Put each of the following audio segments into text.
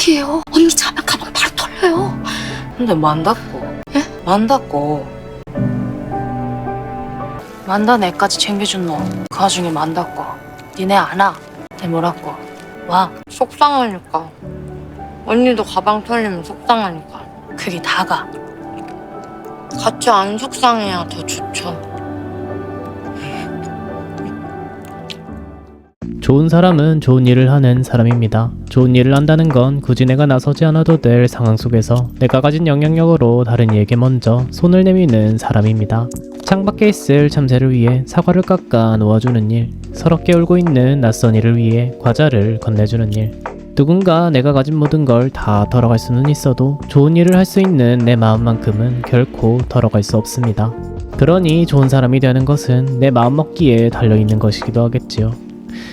어디예요? 언니 자면 가방 바로 털려요. 근데 만다고. 예? 만다고. 만다 내까지 챙겨준 너. 그 와중에 만다고. 니네 안 와. 내 뭐라고. 와. 속상하니까. 언니도 가방 털리면 속상하니까. 그게 다가. 같이 안 속상해야 더 좋죠. 좋은 사람은 좋은 일을 하는 사람입니다. 좋은 일을 한다는 건 굳이 내가 나서지 않아도 될 상황 속에서 내가 가진 영향력으로 다른 이에게 먼저 손을 내미는 사람입니다. 창밖에 있을 참새를 위해 사과를 깎아 놓아주는 일, 서럽게 울고 있는 낯선 이를 위해 과자를 건네주는 일, 누군가 내가 가진 모든 걸 다 덜어갈 수는 있어도 좋은 일을 할 수 있는 내 마음만큼은 결코 덜어갈 수 없습니다. 그러니 좋은 사람이 되는 것은 내 마음먹기에 달려있는 것이기도 하겠지요.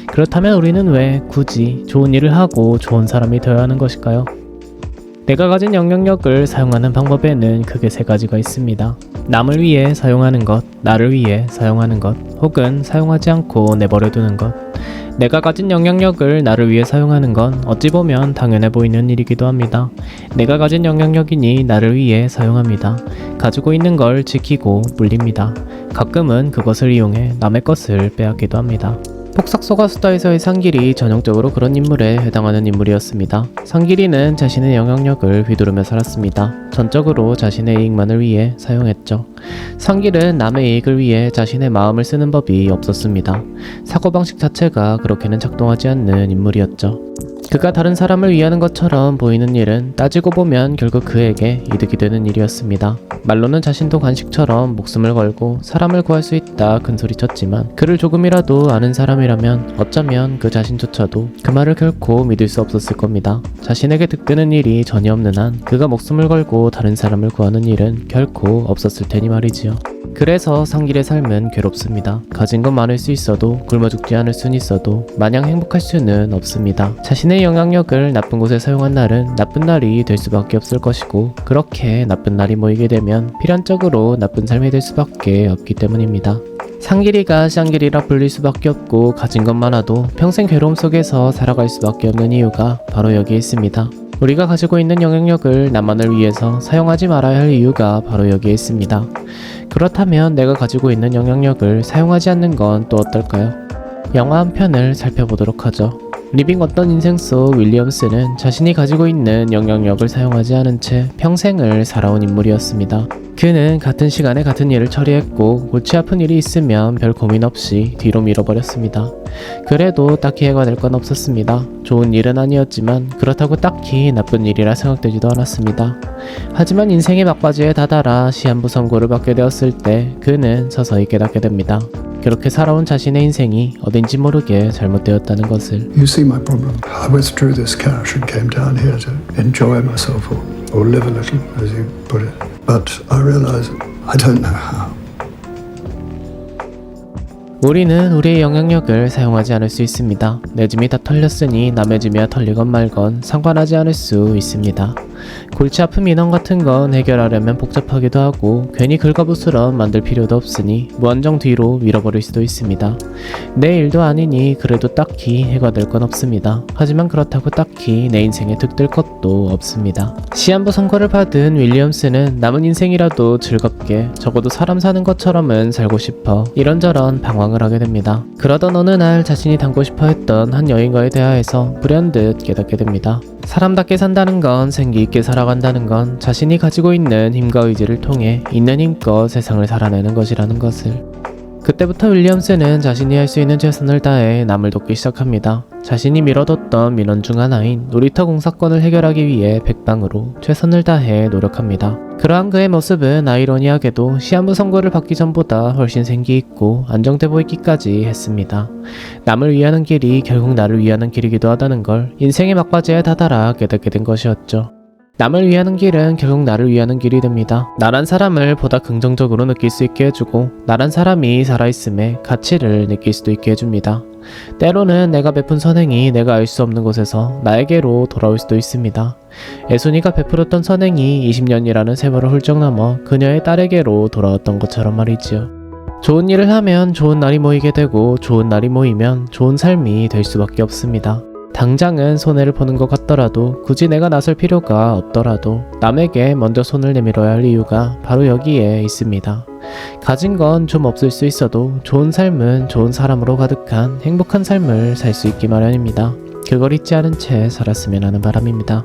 그렇다면 우리는 왜 굳이 좋은 일을 하고 좋은 사람이 되어야 하는 것일까요? 내가 가진 영향력을 사용하는 방법에는 크게 세 가지가 있습니다. 남을 위해 사용하는 것, 나를 위해 사용하는 것, 혹은 사용하지 않고 내버려두는 것. 내가 가진 영향력을 나를 위해 사용하는 건 어찌 보면 당연해 보이는 일이기도 합니다. 내가 가진 영향력이니 나를 위해 사용합니다. 가지고 있는 걸 지키고 물립니다. 가끔은 그것을 이용해 남의 것을 빼앗기도 합니다. 폭삭소가 수다에서의 상길이 전형적으로 그런 인물에 해당하는 인물이었습니다. 상길이는 자신의 영향력을 휘두르며 살았습니다. 전적으로 자신의 이익만을 위해 사용했죠. 상길은 남의 이익을 위해 자신의 마음을 쓰는 법이 없었습니다. 사고방식 자체가 그렇게는 작동하지 않는 인물이었죠. 그가 다른 사람을 위하는 것처럼 보이는 일은 따지고 보면 결국 그에게 이득이 되는 일이었습니다. 말로는 자신도 관식처럼 목숨을 걸고 사람을 구할 수 있다 큰소리쳤지만 그를 조금이라도 아는 사람이라면 어쩌면 그 자신조차도 그 말을 결코 믿을 수 없었을 겁니다. 자신에게 득되는 일이 전혀 없는 한 그가 목숨을 걸고 다른 사람을 구하는 일은 결코 없었을 테니 말이지요. 그래서 상길의 삶은 괴롭습니다. 가진 건 많을 수 있어도 굶어 죽지 않을 순 있어도 마냥 행복할 수는 없습니다. 자신의 영향력을 나쁜 곳에 사용한 날은 나쁜 날이 될 수밖에 없을 것이고 그렇게 나쁜 날이 모이게 되면 필연적으로 나쁜 삶이 될 수밖에 없기 때문입니다. 상길이가 쌍길이라 불릴 수밖에 없고 가진 것 많아도 평생 괴로움 속에서 살아갈 수밖에 없는 이유가 바로 여기에 있습니다. 우리가 가지고 있는 영향력을 나만을 위해서 사용하지 말아야 할 이유가 바로 여기에 있습니다. 그렇다면 내가 가지고 있는 영향력을 사용하지 않는 건 또 어떨까요? 영화 한 편을 살펴보도록 하죠. 리빙 어떤 인생 속 윌리엄스는 자신이 가지고 있는 영향력을 사용하지 않은 채 평생을 살아온 인물이었습니다. 그는 같은 시간에 같은 일을 처리했고 골치 아픈 일이 있으면 별 고민 없이 뒤로 밀어버렸습니다. 그래도 딱히 해가 될 건 없었습니다. 좋은 일은 아니었지만 그렇다고 딱히 나쁜 일이라 생각되지도 않았습니다. 하지만 인생의 막바지에 다다라 시한부 선고를 받게 되었을 때 그는 서서히 깨닫게 됩니다. 그렇게 살아온 자신의 인생이 어딘지 모르게 잘못되었다는 것을. You see my problem. I withdrew this cash and came down here to enjoy myself or live a little, as you put it. But I realize I don't know how. 우리는 우리의 영향력을 사용하지 않을 수 있습니다. 내 짐이 다 털렸으니 남의 짐이야 털리건 말건 상관하지 않을 수 있습니다. 골치 아픈 민원 같은 건 해결하려면 복잡하기도 하고 괜히 긁어부스럼 만들 필요도 없으니 무한정 뒤로 밀어버릴 수도 있습니다. 내 일도 아니니 그래도 딱히 해가 될 건 없습니다. 하지만 그렇다고 딱히 내 인생에 득될 것도 없습니다. 시한부 선고를 받은 윌리엄스는 남은 인생이라도 즐겁게 적어도 사람 사는 것처럼은 살고 싶어 이런저런 방황을 하게 됩니다. 그러던 어느 날 자신이 닮고 싶어 했던 한 여인과의 대화에서 불현듯 깨닫게 됩니다. 사람답게 산다는 건 생기 있게 살아간다는 건 자신이 가지고 있는 힘과 의지를 통해 있는 힘껏 세상을 살아내는 것이라는 것을. 그때부터 윌리엄스는 자신이 할 수 있는 최선을 다해 남을 돕기 시작합니다. 자신이 미뤄뒀던 민원 중 하나인 놀이터 공사건을 해결하기 위해 백방으로 최선을 다해 노력합니다. 그러한 그의 모습은 아이러니하게도 시한부 선고를 받기 전보다 훨씬 생기있고 안정돼 보이기까지 했습니다. 남을 위하는 길이 결국 나를 위하는 길이기도 하다는 걸 인생의 막바지에 다다라 깨닫게 된 것이었죠. 남을 위하는 길은 결국 나를 위하는 길이 됩니다. 나란 사람을 보다 긍정적으로 느낄 수 있게 해주고 나란 사람이 살아있음에 가치를 느낄 수도 있게 해줍니다. 때로는 내가 베푼 선행이 내가 알 수 없는 곳에서 나에게로 돌아올 수도 있습니다. 애순이가 베풀었던 선행이 20년이라는 세월을 훌쩍 넘어 그녀의 딸에게로 돌아왔던 것처럼 말이지요. 좋은 일을 하면 좋은 날이 모이게 되고 좋은 날이 모이면 좋은 삶이 될 수밖에 없습니다. 당장은 손해를 보는 것 같더라도 굳이 내가 나설 필요가 없더라도 남에게 먼저 손을 내밀어야 할 이유가 바로 여기에 있습니다. 가진 건 좀 없을 수 있어도 좋은 삶은 좋은 사람으로 가득한 행복한 삶을 살 수 있기 마련입니다. 그걸 잊지 않은 채 살았으면 하는 바람입니다.